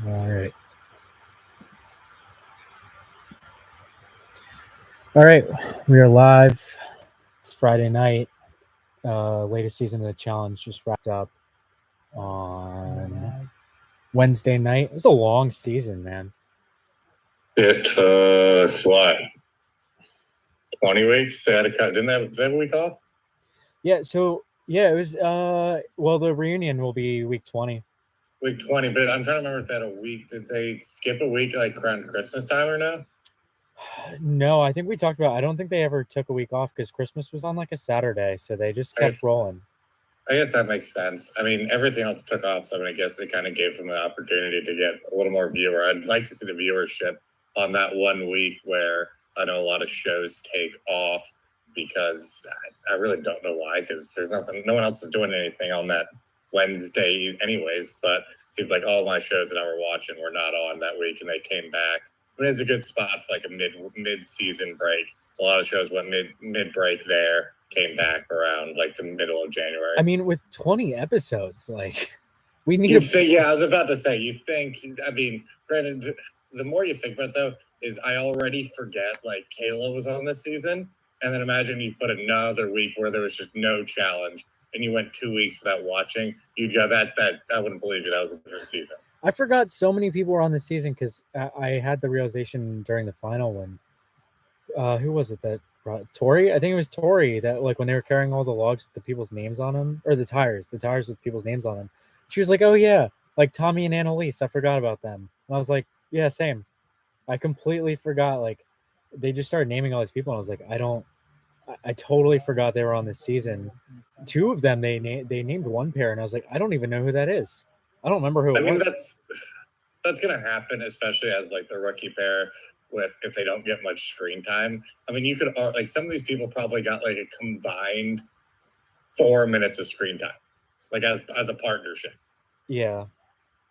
All right. All right. We are live. It's Friday night. Latest season of the challenge just wrapped up on Wednesday night. It was a long season, man. It what? 20 weeks? They had didn't they have a week off? Yeah. So yeah, it was. Well, the reunion will be week 20. Week 20, but I'm trying to remember if they had a week. Did they skip a week like around Christmas time or no? No, I think we talked about. I don't think they ever took a week off because Christmas was on like a Saturday, so they just kept rolling. I guess that makes sense. I mean, everything else took off, so I guess they kind of gave them the opportunity to get a little more viewer. I'd like to see the viewership on that 1 week where I know a lot of shows take off because I really don't know why, because there's no one else is doing anything on that Wednesday anyways, but it seems like all my shows that I were watching were not on that week and they came back. I mean, it's a good spot for like a mid-season break. A lot of shows went mid-break there, came back around like the middle of January. I mean, with 20 episodes, like we need yeah, I was about to say, you think, I mean, granted, the more you think about it though, is I already forget like Kayla was on this season. And then imagine you put another week where there was just no challenge and you went 2 weeks without watching, you'd go, that I wouldn't believe you. That was a different season. I forgot so many people were on this season because I had the realization during the final when who was it that brought Tori? I think it was Tori that like when they were carrying all the logs with the people's names on them, or the tires with people's names on them. She was like, "Oh yeah, like Tommy and Annalise. I forgot about them." And I was like, "Yeah, same. I completely forgot." Like they just started naming all these people, and I was like, I totally forgot they were on this season. Two of them they named one pair, and I was like, I don't even know who that is. I don't remember who it was. I mean, that's gonna happen, especially as like the rookie pair if they don't get much screen time. I mean, you could like some of these people probably got like a combined 4 minutes of screen time, like as a partnership. Yeah.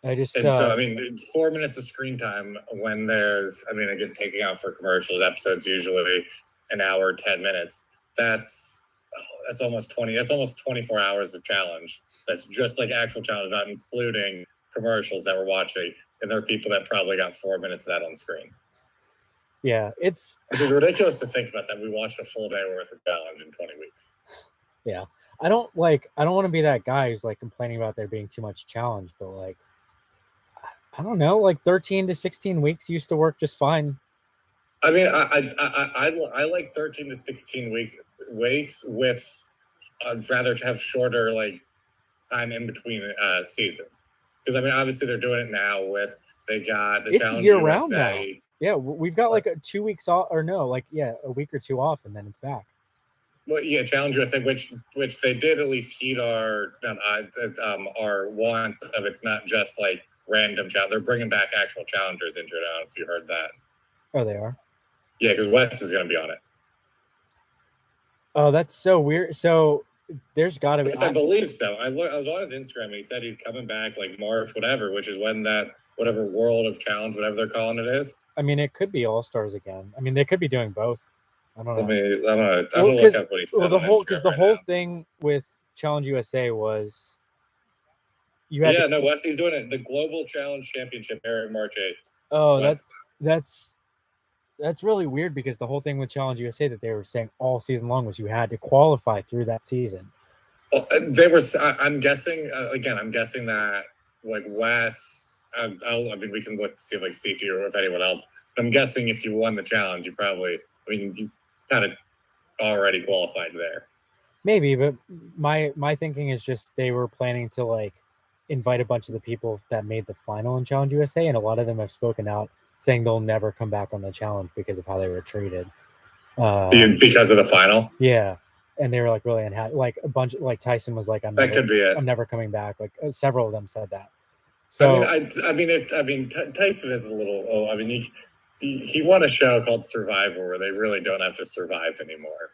And so, I mean, 4 minutes of screen time when there's, I mean, again, taking out for commercials, episodes usually an hour, 10 minutes. That's almost 20. That's almost 24 hours of challenge. That's just like actual challenge, not including commercials that we're watching. And there are people that probably got 4 minutes of that on screen. Yeah, which is ridiculous to think about that we watched a full day worth of challenge in 20 weeks. Yeah, I don't want to be that guy who's like complaining about there being too much challenge, but like I don't know, like 13 to 16 weeks used to work just fine. I mean, I like 13 to 16 weeks with I'd rather have shorter like time in between seasons, because I mean obviously they're doing it now with they got the it's Challenge year USA. round now. Yeah, we've got like 2 weeks off, or no, like a week or two off, and then it's back. Well, yeah, Challenge USA, which they did at least heed our wants of it's not just like random challenge. They're bringing back actual challengers into it. I don't know if you heard that. Oh, they are. Yeah, because Wes is going to be on it. Oh, that's so weird. So there's got to be. I believe so. I was on his Instagram and he said he's coming back like March, whatever, which is when that whatever World of Challenge, whatever they're calling it is. I mean, it could be All Stars again. I mean, they could be doing both. I don't know. I'm gonna look up what he said. Well, the whole thing with Challenge USA was you had no, Wesley's doing it. The Global Challenge Championship airing March 8th. Oh, that's really weird because the whole thing with Challenge USA that they were saying all season long was you had to qualify through that season. Well, they were. I'm guessing again. I'm guessing that like Wes. I mean, we can look to see if like CP or if anyone else. I'm guessing if you won the challenge, you probably. I mean, you kind of already qualified there. Maybe, but my thinking is just they were planning to like invite a bunch of the people that made the final in Challenge USA, and a lot of them have spoken out saying they'll never come back on the challenge because of how they were treated. Because of the final? Yeah. And they were like really unhappy. Like a bunch, like Tyson was like, "I'm never coming back." Like several of them said that. So I mean, Tyson is a little. Oh, I mean, he won a show called Survivor where they really don't have to survive anymore.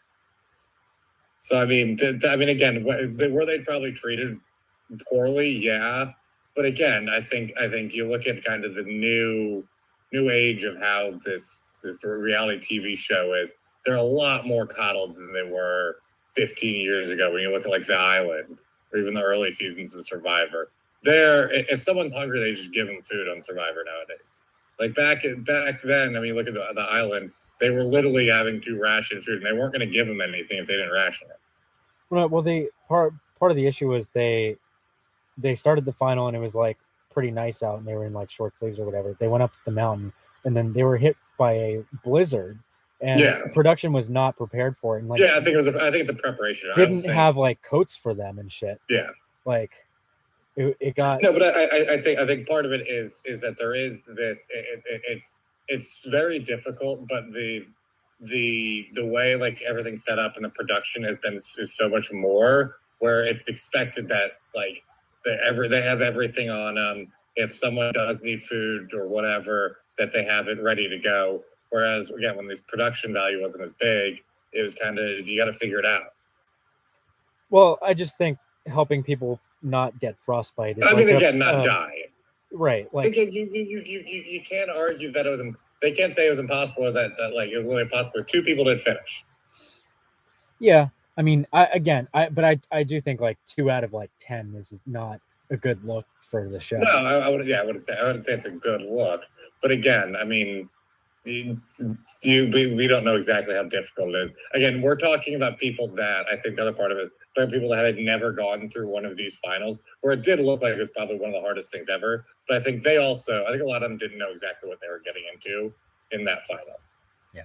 So I mean, again, were they probably treated poorly? Yeah, but again, I think you look at kind of the new age of how this reality TV show is. They're a lot more coddled than they were 15 years ago. When you look at like The Island or even the early seasons of Survivor, if someone's hungry, they just give them food on Survivor nowadays. Like back then, I mean, look at the island. They were literally having to ration food, and they weren't going to give them anything if they didn't ration it. Well, they part of the issue was they started the final and it was like pretty nice out, and they were in like short sleeves or whatever. They went up the mountain, and then they were hit by a blizzard, and production was not prepared for it. And like, I think it's a preparation. Didn't have like coats for them and shit. Yeah, like it got no, but I think part of it is that there is this. It's very difficult, but the way like everything's set up and the production is so much more where it's expected that like they have everything on if someone does need food or whatever, that they have it ready to go. Whereas again, when this production value wasn't as big, it was kind of, you got to figure it out. Well, I just think helping people not get frostbite. I mean, again, not die. Right. Like you can't argue that it was. They can't say it was impossible. That like it was literally impossible. Because 2 people didn't finish. Yeah, I mean, I do think like 2 out of like 10 is not a good look for the show. No, I wouldn't say it's a good look. But again, I mean, we don't know exactly how difficult it is. Again, we're talking about people that I think the other part of it. There are people that had never gone through one of these finals, where it did look like it was probably one of the hardest things ever. But I think a lot of them didn't know exactly what they were getting into in that final. Yeah,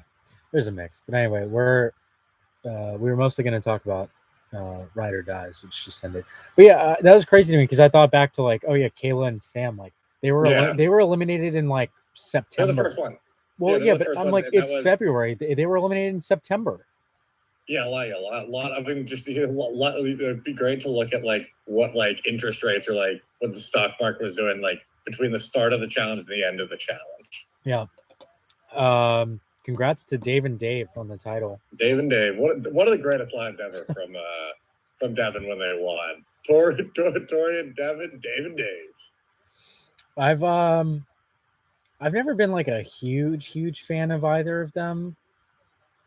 there's a mix. But anyway, we were mostly going to talk about Ride or Dies, which just ended. But yeah, that was crazy to me because I thought back to like, oh yeah, Kayla and Sam, like they were eliminated in like September. They're the first one. Well, yeah, but I'm like, it's February. They were eliminated in September. Yeah, a lot. I mean, just it'd be great to look at like what like interest rates or like what the stock market was doing like between the start of the challenge and the end of the challenge. Yeah. Congrats to Dave and Dave on the title. Dave and Dave, one of the greatest lines ever from Devin when they won. Tori and Devin, Dave and Dave. I've never been like a huge fan of either of them.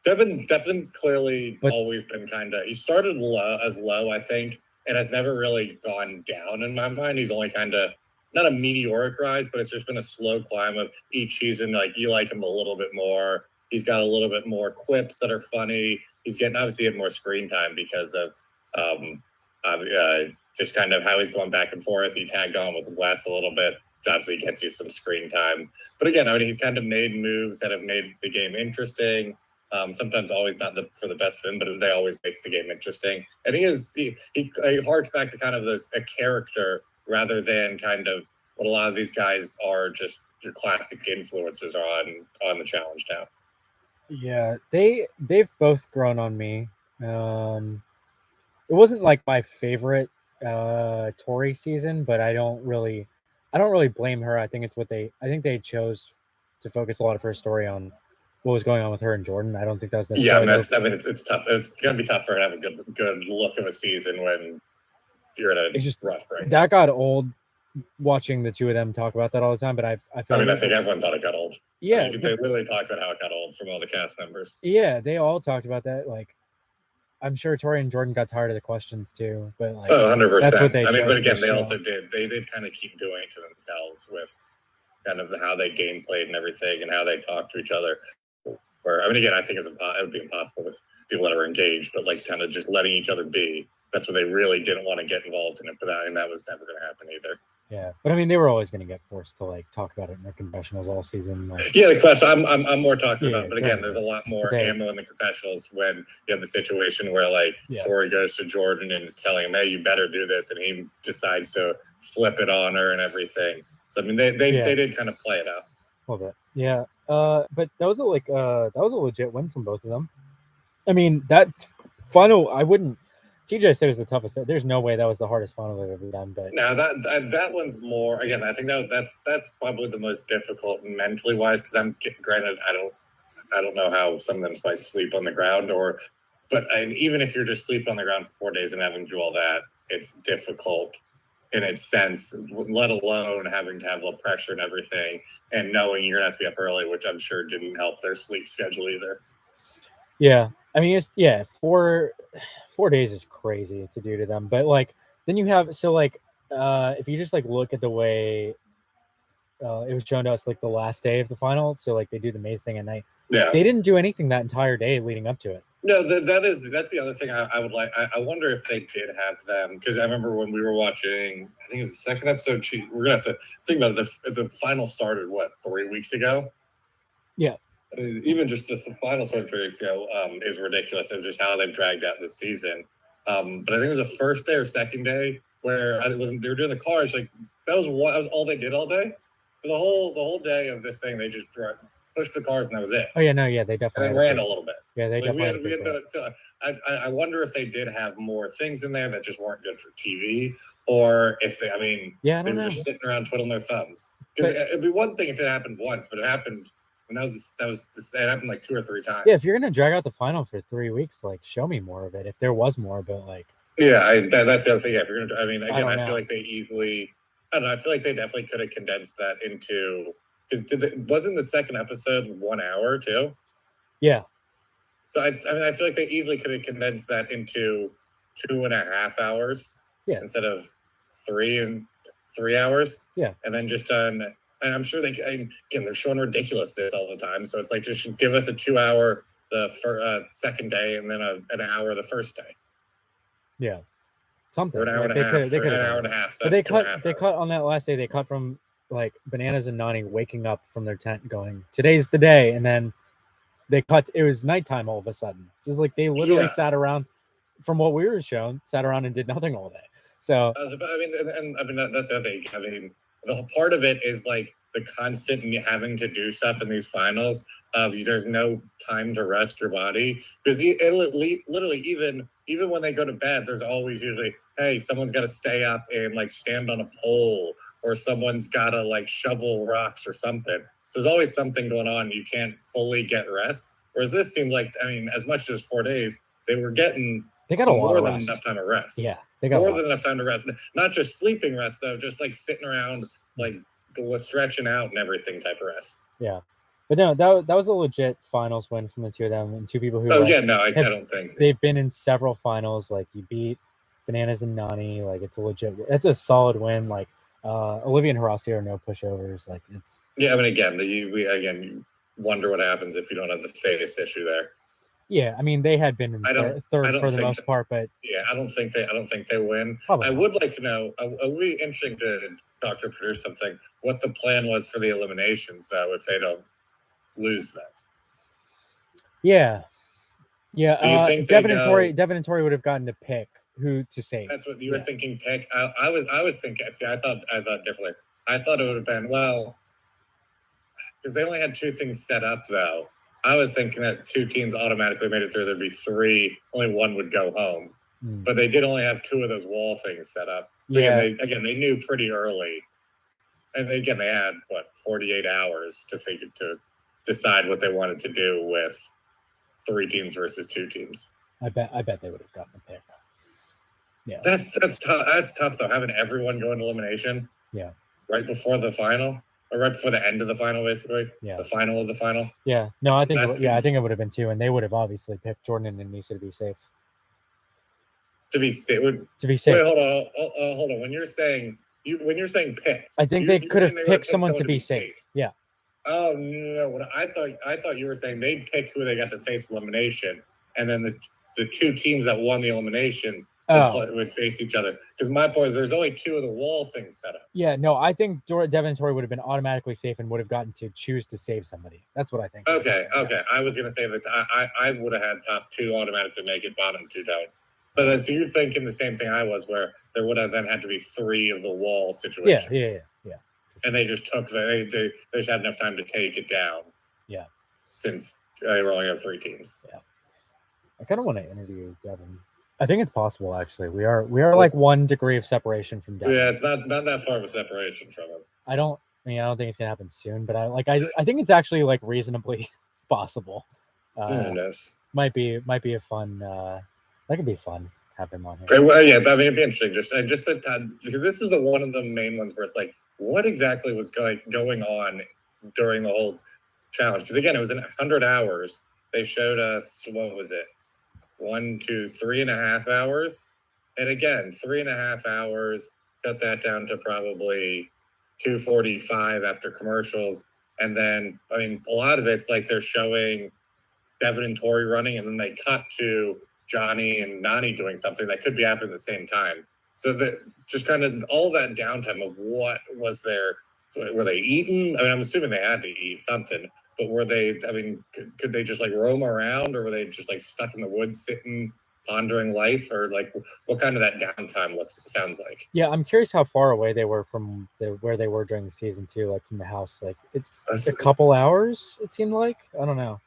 Devin's clearly always been kind of. He started low, I think, and has never really gone down in my mind. He's only kind of not a meteoric rise, but it's just been a slow climb of each season. Like you like him a little bit more. He's got a little bit more quips that are funny. He's getting more screen time because of just kind of how he's going back and forth. He tagged on with Wes a little bit. Obviously, gets you some screen time. But again, I mean, he's kind of made moves that have made the game interesting. Sometimes always not for the best of him, but they always make the game interesting. And he harks back to kind of a character rather than kind of what a lot of these guys are, just your classic influencers on the challenge now. Yeah, they've both grown on me. It wasn't like my favorite Tori season, but I don't really blame her. I think they chose to focus a lot of her story on what was going on with her and Jordan. I don't think that was necessarily. Yeah, it's tough. It's gonna be tough for her to have a good look of a season when you're in a rough break. That got old watching the two of them talk about that all the time. But I think everyone thought it got old. Yeah, I mean, they literally talked about how it got old from all the cast members. Yeah, they all talked about that. Like, I'm sure Tori and Jordan got tired of the questions too. But like, 100%. That's what they. I mean, but again, they also did. They did kind of keep doing it to themselves with kind of how they game played and everything, and how they talk to each other. Where, I mean, again, I think it would be impossible with people that are engaged, but like kind of just letting each other be. That's what they really didn't want to get involved in it, and that was never going to happen either. Yeah, but I mean, they were always going to get forced to like talk about it in their confessionals all season. Like, yeah, the question I'm more talking about, but again, there's a lot more ammo in the confessionals when you have the situation where like Tori goes to Jordan and is telling him, "Hey, you better do this," and he decides to flip it on her and everything. So I mean, they did kind of play it out. A little bit, yeah. But that was a legit win from both of them. I mean, that final, I wouldn't. TJ said it was the toughest. There's no way that was the hardest final they've ever done. But now that one's more. Again, I think that's probably the most difficult mentally wise, because granted, I don't know how some of them might sleep on the ground but even if you're just sleeping on the ground for 4 days and having to do all that, it's difficult in its sense, let alone having to have the pressure and everything, and knowing you're gonna have to be up early, which I'm sure didn't help their sleep schedule either. Yeah, I mean, it's 4 days is crazy to do to them, but like then you have if you just like look at the way it was shown to us like the last day of the final, so like they do the maze thing at night. Yeah. They didn't do anything that entire day leading up to it. No, that's the other thing I would like. I wonder if they did have them, because I remember when we were watching, I think it was the second episode. We're gonna have to think about it. The final started what, 3 weeks ago? Yeah. Even just the final started 3 weeks ago is ridiculous. Of just how they've dragged out the season. But I think it was the first day or second day where when they were doing the cars, like that was all they did all day. For the whole day of this thing, they just pushed the cars and that was it. Oh yeah, no, yeah, they definitely and then ran a little bit. Yeah, they like definitely. So I wonder if they did have more things in there that just weren't good for TV, or if they, I mean, yeah, they were just sitting around twiddling their thumbs. Because it'd be one thing if it happened once, but it happened. And it happened like 2 or 3 times. Yeah, if you're gonna drag out the final for 3 weeks, like show me more of it. If there was more, but like. Yeah, that's the other thing. Yeah, if you're gonna, I mean, again, I feel know. like they easily. I don't know. I feel like they definitely could have condensed that into, because wasn't the second episode 1 hour too? Yeah. So I mean, I feel like they easily could have condensed that into 2.5 hours. Yeah. Instead of 3 hours. Yeah. And then just done. And I'm sure again, they're showing ridiculousness all the time. So it's like, just give us a 2 hour the second day, and then an hour the first day. Yeah. Something. Or an hour and a half. An hour and a half. So but they cut on that last day. They cut from like Bananas and Nani waking up from their tent going, today's the day. And then they cut, it was nighttime all of a sudden. It's just like they literally sat around, from what we were shown, sat around and did nothing all day. So I mean, that's the other thing. I mean, the whole part of it is like the constant having to do stuff in these finals of there's no time to rest your body, because literally even when they go to bed, there's always usually, hey, someone's got to stay up and like stand on a pole, or someone's got to like shovel rocks or something. So there's always something going on. You can't fully get rest. Whereas this seemed like, I mean, as much as 4 days, they got more than enough time to rest. Yeah, they got more than enough time to rest. Not just sleeping rest though, just like sitting around, like stretching out and everything type of rest. Yeah, but no, that was a legit finals win from the two of them, and two people who. Oh yeah, no, I don't think they've been in several finals. Like you beat Bananas and Nani, like it's a legit. It's a solid win. Like Olivia and Horacio are no pushovers. Like it's. Yeah, I mean, again, you wonder what happens if you don't have the face issue there. Yeah, I mean, they had been in third for the most part, but yeah, I don't think they win. Probably I would like to know. It would be interesting to talk to produce something. What the plan was for the eliminations, though, if they don't lose them. Yeah. Devin and Tori would have gotten to pick who to save. That's what you were thinking. Pick. I was thinking. See, I thought differently. I thought it would have been because they only had 2 things set up though. I was thinking that 2 teams automatically made it through. There'd be 3. Only 1 would go home. But they did only have 2 of those wall things set up. Yeah. Again, they knew pretty early. And again, they had 48 hours to decide what they wanted to do with 3 teams versus 2 teams. I bet they would have gotten a pick. Yeah. That's tough. That's tough though, having everyone go into elimination. Yeah. Right before the final. Or right before the end of the final, basically. Yeah. The final of the final. Yeah. No, I think I think it would have been 2, and they would have obviously picked Jordan and Nisa to be safe. To be safe. Wait, hold on. When you're saying pick, I think they could have picked someone to be safe. Yeah. Oh no! I thought you were saying they'd pick who they got to face elimination, and then the 2 teams that won the eliminations would face each other. Because my point is, there's only 2 of the wall things set up. Yeah, no, I think Devin and Tori would have been automatically safe and would have gotten to choose to save somebody. That's what I think. Okay. I was gonna say that I would have had top 2 automatically make it, bottom 2 don't. But so you're thinking the same thing I was, where there would have then had to be 3 of the wall situations. Yeah. And they just took they just had enough time to take it down. Yeah. Since they were only have 3 teams. Yeah. I kind of want to interview Devin. I think it's possible, actually. We are like 1 degree of separation from Devin. Yeah, it's not that far of a separation from him. I don't think it's gonna happen soon, but I think it's actually like reasonably possible. Yes. Might be a fun. That could be fun. Have him on here. Right, well, yeah, but I mean, it'd be interesting. Just that this is one of the main ones where it's like, what exactly was going on during the whole challenge? Because again, it was in 100 hours. They showed us, what was it? 1, 2, 3.5 hours. And again, 3.5 hours cut that down to probably 2:45 after commercials. And then, I mean, a lot of it's like they're showing Devin and Tori running, and then they cut to Johnny and Nani doing something that could be happening at the same time. So that just kind of all that downtime of what was there. Were they eating? I mean, I'm assuming they had to eat something, but were they, I mean, could they just like roam around, or were they just like stuck in the woods sitting, pondering life, or like what kind of that downtime sounds like? Yeah, I'm curious how far away they were from where they were during the season too, like from the house. Like it's a couple hours, it seemed like. I don't know.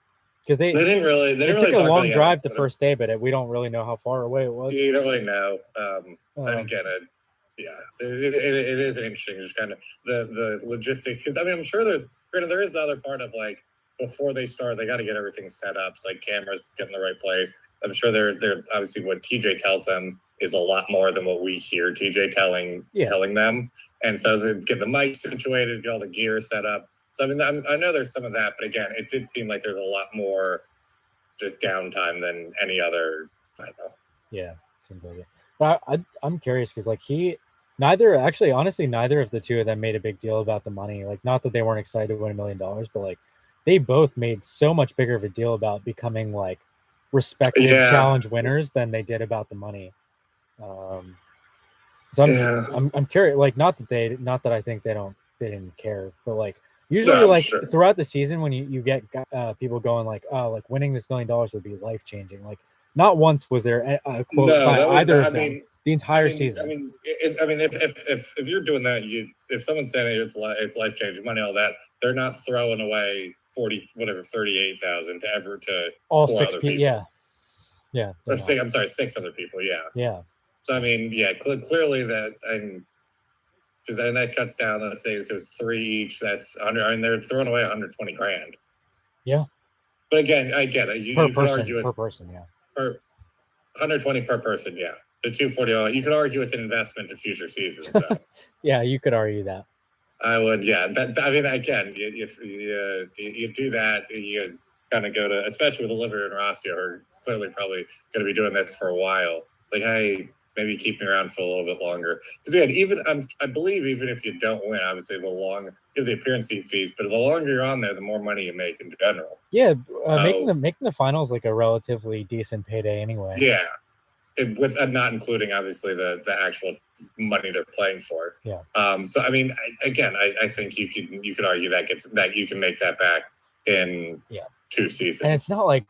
Because they didn't really took a long drive the it. first day, but we don't really know how far away it was. You don't really know. And again, it is an interesting, just kind of the logistics. Because I mean, I'm sure there is the other part of like before they start, they got to get everything set up, so like cameras get in the right place. I'm sure they're obviously what TJ tells them is a lot more than what we hear TJ telling them, and so they get the mic situated, get all the gear set up. So I mean, I know there's some of that, but again, it did seem like there's a lot more just downtime than any other final. Yeah, seems like it. But I'm curious because like neither of the two of them made a big deal about the money. Like, not that they weren't excited to win $1 million, but like they both made so much bigger of a deal about becoming like respected challenge winners than they did about the money. So I'm curious. Like, not that I think they didn't care, but like usually throughout the season when you get people going like, oh, like winning this $1 million would be life changing. Like, not once was there a quote by either of them the entire season. If you're doing that, if someone's saying it's life changing money, all that, they're not throwing away 38,000 to all 6 people. Yeah. I'm sorry, 6 other people. Yeah. So I mean, clearly that, because then that cuts down. Let's say it was 3 each. That's 100. I mean, they're throwing away 120 grand. Yeah. But again, I get it. You could argue it's per person. Yeah. Per 120 per person. Yeah. The 240. You could argue it's an investment to future seasons. So. Yeah, you could argue that. I would. Yeah. I mean, again, if you do that, you kind of go to, especially with Olivia and Rossi, who are clearly probably going to be doing this for a while. It's like, hey, maybe keep me around for a little bit longer. Because again, I believe even if you don't win, obviously you have the appearance fees, but the longer you're on there, the more money you make in general. Yeah, making the finals like a relatively decent payday anyway. Yeah, with not including obviously the actual money they're playing for. Yeah. So I mean, I think you could argue that you can make that back in 2 seasons. And it's not like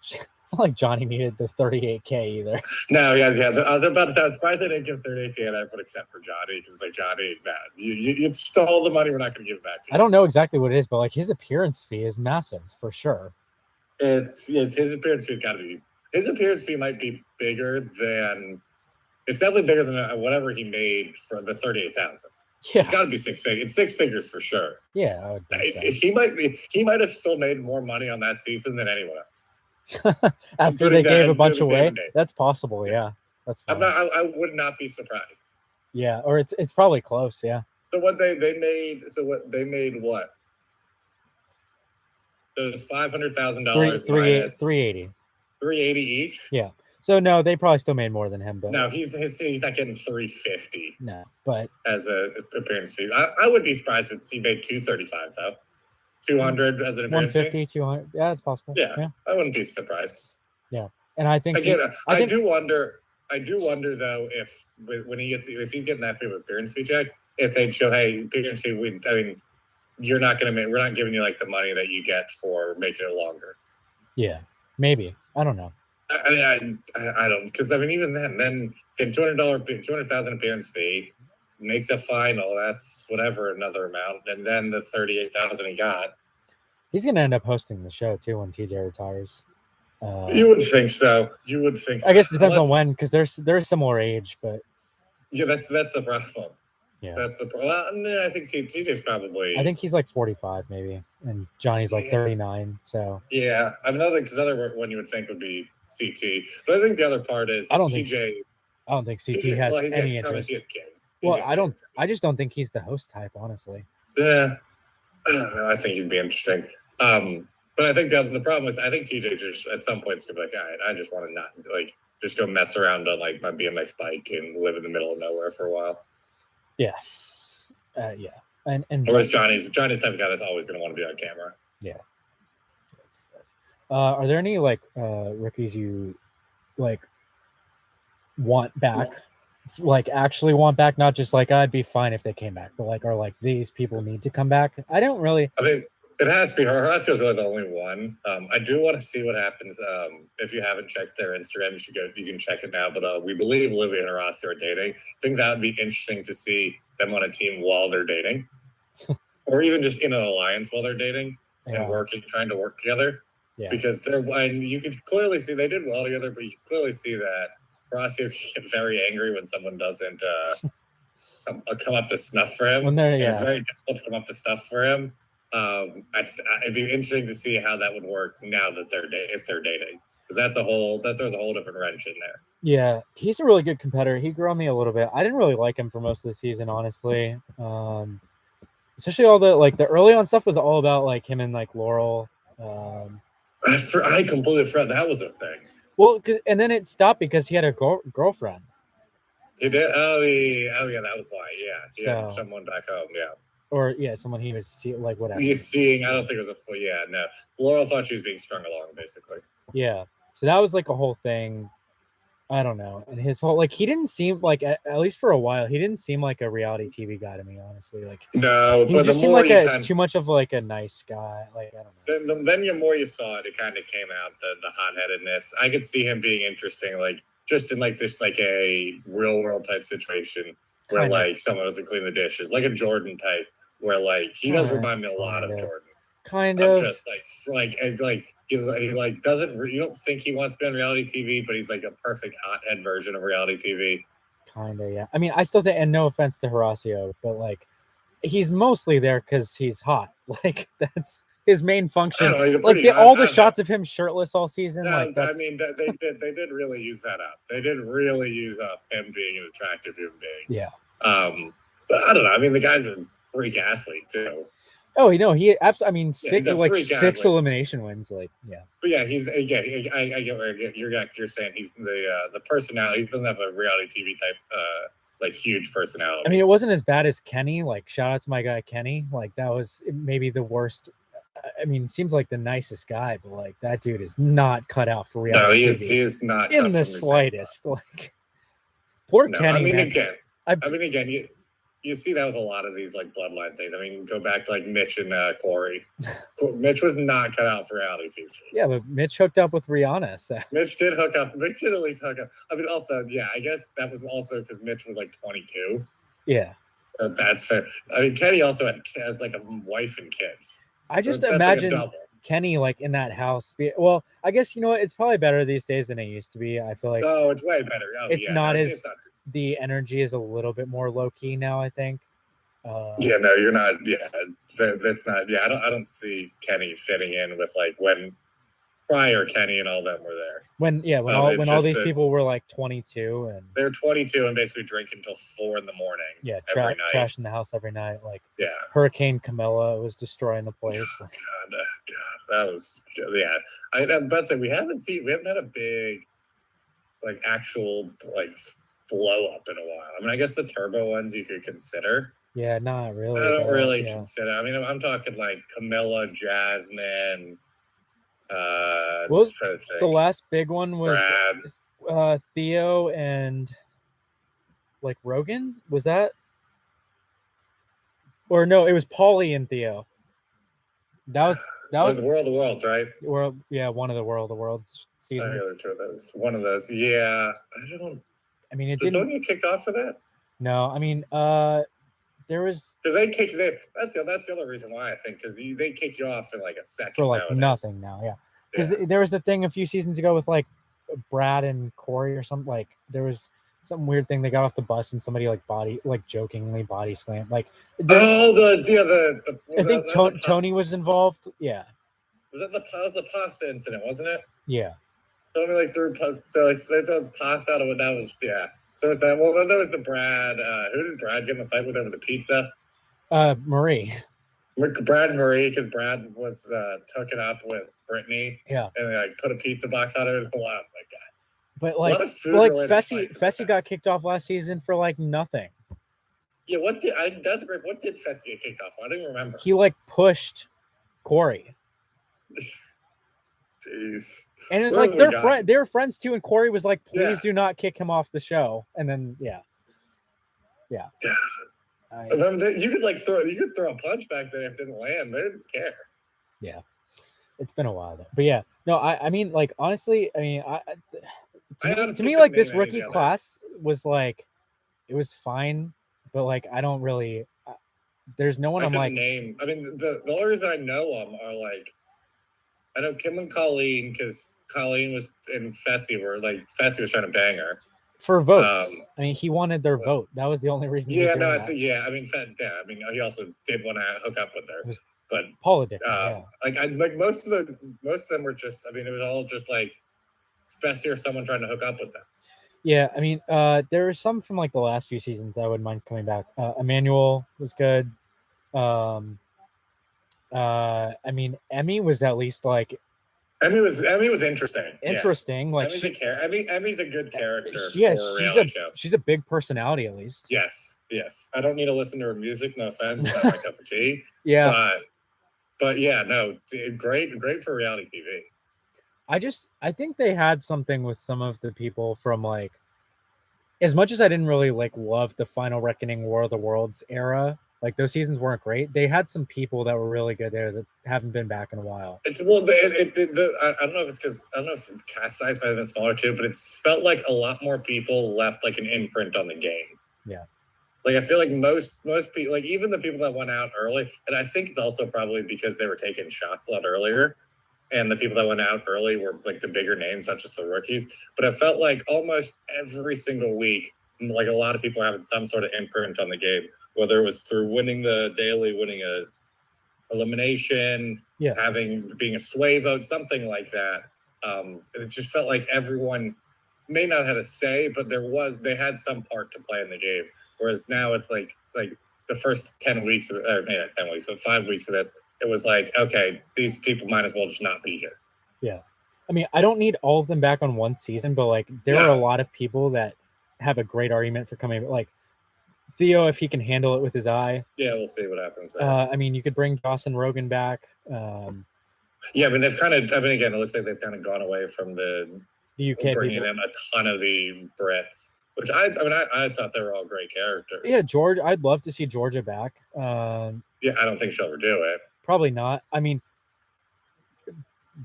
Johnny needed the 38K either. No, yeah. I was about to say, I was surprised they didn't give 38K, and I would accept for Johnny, because like Johnny, you stole the money. We're not going to give it back to you. I don't know exactly what it is, but like his appearance fee is massive for sure. It's his appearance fee's got to be. His appearance fee might be bigger than. It's definitely bigger than whatever he made for the 38,000. Yeah, it's got to be 6 figures. It's 6 figures for sure. Yeah, I would think so. He might have still made more money on that season than anyone else. After they gave a bunch away, that's possible. Yeah, that's fine. I would not be surprised. Yeah, or it's probably close. Yeah. So what they made? So what they made? What? Those $500,000 minus 380. 380 each. Yeah. So no, they probably still made more than him, but no, he's not getting 350. No, but as a appearance fee, I would be surprised if he made 235 though. 200 as an appearance 150, 200. Yeah, it's possible. Yeah, I wouldn't be surprised. Yeah, and I think again, I do wonder though if he's getting that big of appearance fee check, if they'd show, hey, appearance fee, we're not giving you like the money that you get for making it longer. Yeah, maybe. I don't know. I mean, I don't, because I mean, even then say $200,000 appearance fee makes a final. That's whatever another amount, and then the 38,000 he got. He's gonna end up hosting the show too when TJ retires. You would think so. I guess it depends on when, because they're similar age, but yeah, that's the problem. Yeah, that's the problem. I think TJ's probably. I think he's like 45 maybe, and Johnny's like 39. So yeah, another one you would think would be CT, but I think the other part is I don't think CT has any interest. He has kids. I just don't think he's the host type, honestly. Yeah, I don't know. I think he'd be interesting. But I think the problem is, I think TJ just at some point is gonna be like, all right, I just want to not just go mess around on like my BMX bike and live in the middle of nowhere for a while. Yeah. And Whereas Johnny's type of guy that's always going to want to be on camera. Yeah. Are there any like rookies you like want back? Like actually want back, not just like I'd be fine if they came back, but like are like these people need to come back? I don't really. I mean, it has to be. Horacio's really the only one. I do want to see what happens. If you haven't checked their Instagram, you should go. You can check it now. But we believe Olivia and Horacio are dating. I think that would be interesting to see them on a team while they're dating, or even just in an alliance while they're dating and trying to work together. Yeah. Because and you could clearly see they did well together, but you can clearly see that Horacio can get very angry when someone doesn't come up to snuff for him. It's very difficult to come up to snuff for him. It'd be interesting to see how that would work now that if they're dating, because there's a whole different wrench in there. Yeah, he's a really good competitor. He grew on me a little bit. I didn't really like him for most of the season, honestly. Especially all the early on stuff was all about like him and like Laurel. I completely forgot that was a thing. Well, and then it stopped because he had a girlfriend. He did. Oh yeah, that was why. Yeah, he had someone back home. Yeah. Or someone he was like whatever. He's seeing. I don't think it was a full. Yeah, no. Laurel thought she was being strung along, basically. Yeah. So that was like a whole thing. I don't know. And his whole he didn't seem like at least for a while he didn't seem like a reality TV guy to me, honestly. Like no, he just seemed like too much of like a nice guy. Like I don't know. Then the more you saw it, it kind of came out the hot-headedness. I could see him being interesting, like just in like this like a real world type situation where like someone doesn't clean the dishes, like a Jordan type, where like he does remind me a lot of Jordan. Kind of just he like doesn't. You don't think he wants to be on reality TV, but he's like a perfect hothead version of reality TV. Kind of, yeah. I mean, I still think, and no offense to Horacio, but like he's mostly there because he's hot. Like that's his main function. All the shots of him shirtless all season. No, I mean, they did really use that up. They did really use up him being an attractive human being. Yeah. But I don't know. I mean, the guy's a freak athlete too. Oh, he absolutely. I mean, six elimination wins. Like, yeah. But yeah, I get you're saying he's the personality. He doesn't have a reality TV type like huge personality. I mean, it wasn't as bad as Kenny. Like, shout out to my guy Kenny. Like, that was maybe the worst. I mean, seems like the nicest guy, but like that dude is not cut out for reality. No, he is not in the slightest. Like, poor Kenny. I mean, again, you see that with a lot of these like bloodline things. I mean, go back to like Mitch and Corey. Mitch was not cut out for reality TV. Yeah, but Mitch hooked up with Rihanna. So. Mitch did hook up. Mitch did at least hook up. I mean, also, yeah, I guess that was also because Mitch was like 22. Yeah. That's fair. I mean, Kenny also has like a wife and kids. I just imagine Kenny like in that house. Well, I guess you know what? It's probably better these days than it used to be. I feel like. Oh, it's way better. Oh, it's not as. The energy is a little bit more low key now, I think. Yeah, no, you're not. Yeah, that's not. Yeah, I don't see Kenny fitting in with like when prior Kenny and all them were there. When all these people were like 22 and they're 22 and basically drinking until 4 a.m. Yeah, trashing the house every night. Like Hurricane Camilla was destroying the place. Oh, God, that was I'm about to say we haven't had a big like actual like blow up in a while. I mean, I guess the turbo ones you could consider. Yeah, not really. I don't really consider. I mean, I'm talking like Camilla, Jasmine. What was the last big one? Was Brad. Theo and like Rogan? Was that? Or no, it was Paulie and Theo. That was the World of Worlds, right? One of the World of Worlds seasons. One of those. Yeah, I don't. I mean, don't get kicked off for that. No, I mean, there was. That's the other reason why I think because they kick you off in like a second for like nothing now. Yeah, because there was the thing a few seasons ago with like Brad and Corey or something. Like there was some weird thing. They got off the bus and somebody jokingly body slammed. Like I think Tony was involved. Yeah. That was the pasta incident, wasn't it? Yeah. Tony like threw pasta out of it. That was There was that. Well, then there was the Brad. Who did Brad get in the fight with over the pizza? Marie. Brad and Marie, because Brad was hooking up with Brittany. Yeah. And they like put a pizza box out of it. Oh my God. But like Fessy got kicked off last season for like nothing. Yeah, that's great. What did Fessy get kicked off? I don't even remember. He like pushed Corey. Jeez. And it was Where like have we gotten? they're friends too, and Corey was like, "Please Yeah. do not kick him off the show." And then Remember you could throw a punch back there if it didn't land. They didn't care. Yeah, it's been a while though. But yeah, no, I mean, like honestly, I mean, to me, like this rookie class was like, it was fine, but like I don't really. There's no one I'm like. Name. I mean, the only reason I know them are like, I know Kim and Colleen because Colleen was and Fessy was trying to bang her for votes. I mean, he wanted their vote. That was the only reason. Yeah, no, I think I mean, he also did want to hook up with her, but politics. Like most of them were just. I mean, it was all just like Fessy or someone trying to hook up with them. Yeah, I mean, there were some from like the last few seasons that I wouldn't mind coming back. Emmanuel was good. I mean, Emmy was at least like. Emmy was interesting. Interesting, yeah. like Emmy's a good character. Yeah, for a reality show. She's a big personality at least. Yes. I don't need to listen to her music. No offense, not my cup of tea. Yeah, but yeah, no, great for reality TV. I think they had something with some of the people from like, as much as I didn't really like love the Final Reckoning War of the Worlds era, like those seasons weren't great. They had some people that were really good there that haven't been back in a while. I don't know if it's because I don't know if the cast size might have been smaller too, but it's felt like a lot more people left like an imprint on the game. Yeah. Like I feel like most people, like even the people that went out early, and I think it's also probably because they were taking shots a lot earlier. And the people that went out early were like the bigger names, not just the rookies. But it felt like almost every single week, like a lot of people having some sort of imprint on the game, whether it was through winning the daily, winning a elimination, being a sway vote, something like that. It just felt like everyone may not have a say, but they had some part to play in the game. Whereas now it's like the first 10 weeks, or maybe not 10 weeks, but 5 weeks of this, it was like, okay, these people might as well just not be here. Yeah. I mean, I don't need all of them back on one season, but like there are a lot of people that have a great argument for coming. Like Theo, if he can handle it with his eye. Yeah, we'll see what happens there. I mean, you could bring Dawson Rogan back. Yeah, but they've kind of, I mean, again, it looks like they've kind of gone away from the UK bringing people. in a ton of the Brits, which I thought they were all great characters. Yeah, George, I'd love to see Georgia back. Yeah, I don't think she'll ever do it. Probably not. I mean,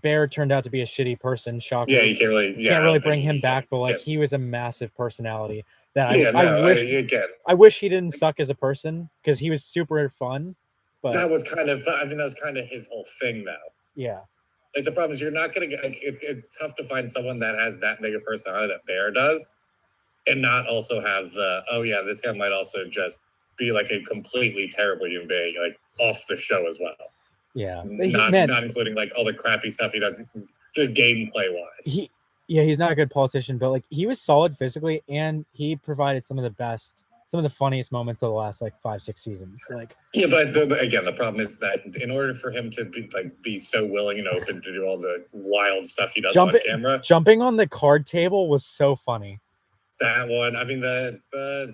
Bear turned out to be a shitty person. Shocker. Yeah, you can't really bring him back, but like he was a massive personality that I wish he didn't suck as a person because he was super fun. But that was kind of his whole thing though. Yeah. Like the problem is you're not gonna get. It's tough to find someone that has that big a personality that Bear does, and not also have this guy might also just be like a completely terrible human being, like off the show as well. Yeah, not including like all the crappy stuff he does, just gameplay wise. He's not a good politician, but like he was solid physically, and he provided some of the funniest moments of the last like 5-6 seasons. Like but again, the problem is that in order for him to be so willing and open to do all the wild stuff he does on camera, jumping on the card table was so funny. That one, I mean, the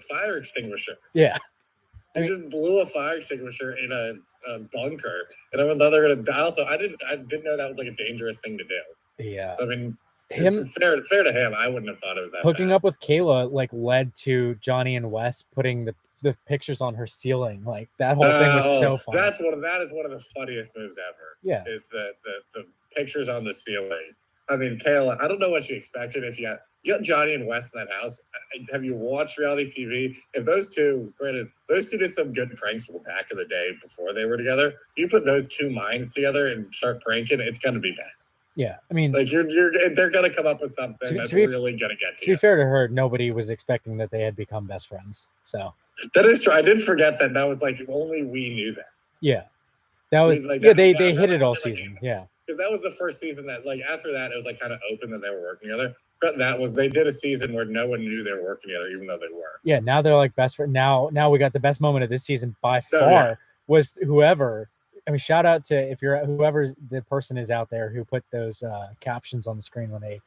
fire extinguisher. Yeah. He just blew a fire extinguisher in a bunker, and I thought they were gonna die. Also, I didn't know that was like a dangerous thing to do. Yeah. So I mean, fair to him, I wouldn't have thought it was that. Hooking up with Kayla like led to Johnny and Wes putting the pictures on her ceiling. Like that whole thing was so fun. That is one of the funniest moves ever. Yeah. Is the pictures on the ceiling. I mean, Kayla, I don't know what she expected. If you got Johnny and Wes in that house, have you watched reality TV? If those two did some good pranks from back in the day before they were together, you put those two minds together and start pranking, it's gonna be bad. Yeah, I mean, like they're gonna come up with something that's really gonna get to you. To be fair to her, nobody was expecting that they had become best friends. So that is true. I did forget that was like only we knew that. Yeah, that was they hid it all season. Yeah. Because that was the first season that, like, after that, it was like kind of open that they were working together. But they did a season where no one knew they were working together, even though they were. Yeah, now they're like best friends. Now we got the best moment of this season by far was whoever. I mean, shout out to whoever the person is out there who put those captions on the screen when they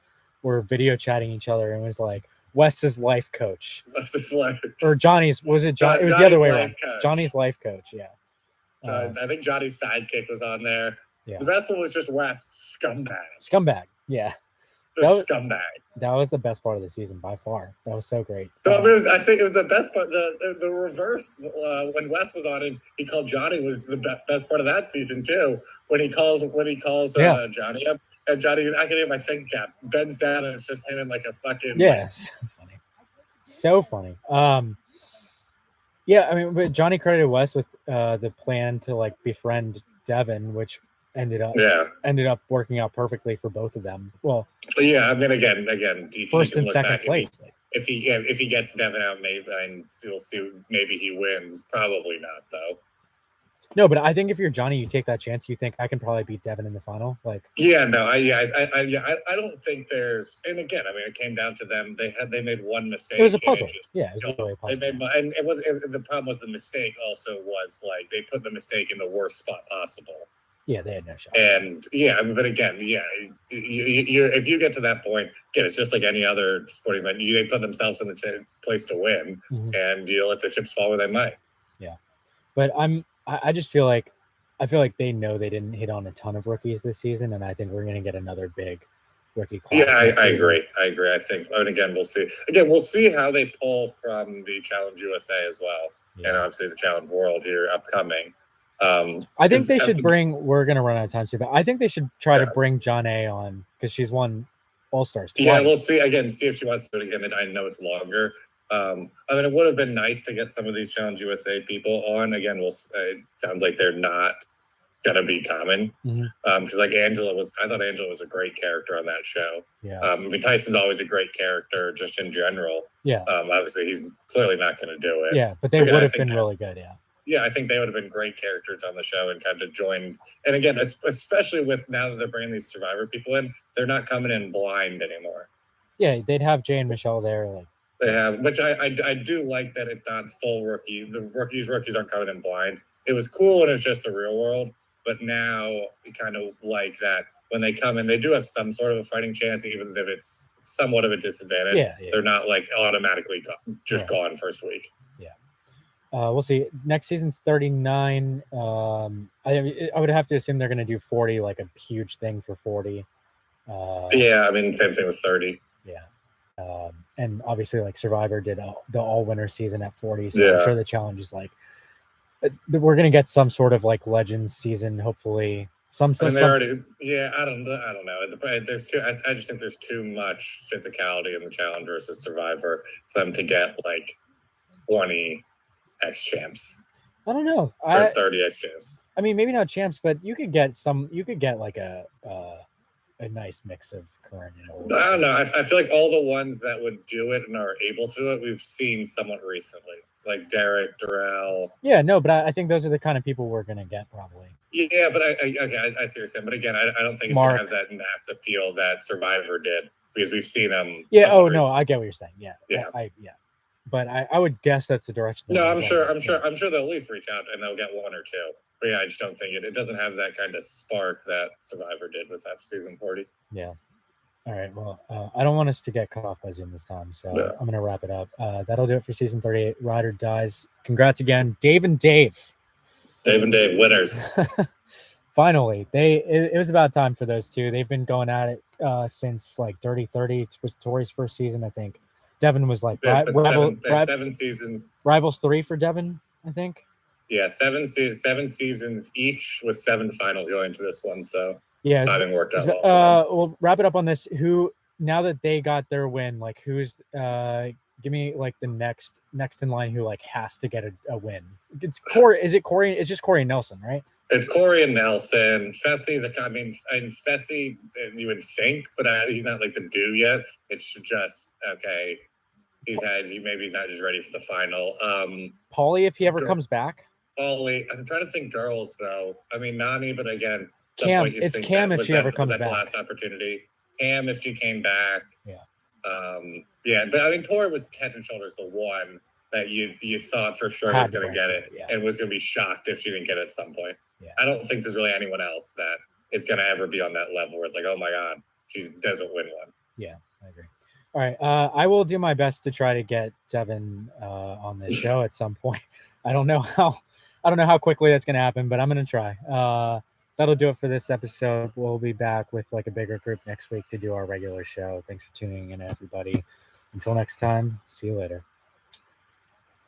were video chatting each other and was like, Wes's life coach. Wes's life. Or Johnny's, was it John? It was the other way around. Johnny's life coach, yeah. I think Johnny's sidekick was on there. Yeah. The best one was just Wes, scumbag. Scumbag, yeah. Scumbag. That was the best part of the season by far. That was so great. I think it was the best part. The reverse when Wes was on it, he called Johnny was the best part of that season too. When he calls Johnny up, and Johnny, I can hear my think cap, bends down, and it's just him in like a fucking so funny. Yeah, I mean, but Johnny credited Wes with the plan to like befriend Devin, which ended up working out perfectly for both of them. Well, yeah, I mean, again, first and second place. If he gets Devin out, maybe and you'll see. Maybe he wins. Probably not, though. No, but I think if you're Johnny, you take that chance. You think I can probably beat Devin in the final. Like, yeah, no, I don't think there's. And again, I mean, it came down to them. They made one mistake. It was a puzzle. It was really a puzzle. They made, and the problem was the mistake. Also, was like they put the mistake in the worst spot possible. Yeah, they had no shot. And yeah, I mean, but again, yeah, if you get to that point, again, it's just like any other sporting event. They put themselves in the place to win, and you let the chips fall where they might. Yeah, but I just feel like they know they didn't hit on a ton of rookies this season, and I think we're going to get another big rookie class. Yeah, I agree. I think, and again, we'll see. Again, we'll see how they pull from the Challenge USA as well, and obviously the Challenge World here upcoming. I think they should bring. We're gonna run out of time soon, but I think they should try to bring John A on because she's won All-Stars twice. Yeah, we'll see again. See if she wants to do it again. I know it's longer. I mean, it would have been nice to get some of these Challenge USA people on again. It sounds like they're not gonna be coming because like I thought Angela was a great character on that show. Yeah. I mean, Tyson's always a great character just in general. Yeah. Obviously, he's clearly not going to do it. Yeah, but they would have been really good. Yeah. Yeah, I think they would have been great characters on the show and kind of joined. And again, especially with now that they're bringing these Survivor people in, they're not coming in blind anymore. Yeah, they'd have Jay and Michelle there. Like they have, which I do like that it's not full rookie. Rookies aren't coming in blind. It was cool when it was just the real world, but now we kind of like that when they come in, they do have some sort of a fighting chance, even if it's somewhat of a disadvantage. Yeah. They're not like automatically gone first week. Yeah. We'll see. Next season's 39. I would have to assume they're going to do 40, like a huge thing for 40. Yeah, I mean, same thing with 30. Yeah. And obviously, like Survivor did the all-winner season at 40. So I'm sure the challenge is like, we're going to get some sort of like Legends season, hopefully. I don't know. There's I just think there's too much physicality in the challenge versus Survivor for them to get like 20 X champs. I don't know. 30 X champs. I mean, maybe not champs, but you could get like a nice mix of current and old. I don't know. I feel like all the ones that would do it and are able to do it, we've seen somewhat recently, like Derek, Darrell. Yeah, no, but I think those are the kind of people we're gonna get probably. Yeah, but I see what you're saying. But again, I don't think it's gonna have that mass appeal that Survivor did because we've seen them. Yeah. Oh no, I get what you're saying. Yeah. Yeah. But I would guess that's the direction. No, I'm sure they'll at least reach out and they'll get one or two. But yeah, I just don't think it doesn't have that kind of spark that Survivor did with that season 40. Yeah. All right. Well, I don't want us to get cut off by Zoom this time, so I'm going to wrap it up. That'll do it for season 38. Ride or Dies. Congrats again, Dave and Dave. Dave and Dave, winners. Finally, it was about time for those two. They've been going at it since like Dirty 30. It was Tori's first season, I think. Devin was like 7 seasons. Rivals 3 for Devin, I think. Yeah, 7 seasons each with 7 finals going to this one. So yeah, having worked out well. We'll wrap it up on this. Who now that they got their win, like who's give me like the next in line who like has to get a win. It's Corey. Is it Corey? It's just Corey and Nelson, right? It's Corey and Nelson. Fessy Fessy, you would think, but he's not like the do yet. It's just okay. Maybe he's not just ready for the final. Paulie, if he ever comes back. Paulie, I'm trying to think girls though. I mean Nani, but again, Cam. It's Cam if she ever comes back. The last opportunity. Cam if she came back. Yeah. But I mean Tori was head and shoulders the one that you thought for sure was going to get it and was going to be shocked if she didn't get it at some point. Yeah. I don't think there's really anyone else that is going to ever be on that level where it's like, oh my God, she doesn't win one. Yeah, I agree. All right. I will do my best to try to get Devin on this show at some point. I don't know how I don't know how quickly that's gonna happen, but I'm gonna try. That'll do it for this episode. We'll be back with like a bigger group next week to do our regular show. Thanks for tuning in, everybody. Until next time, see you later.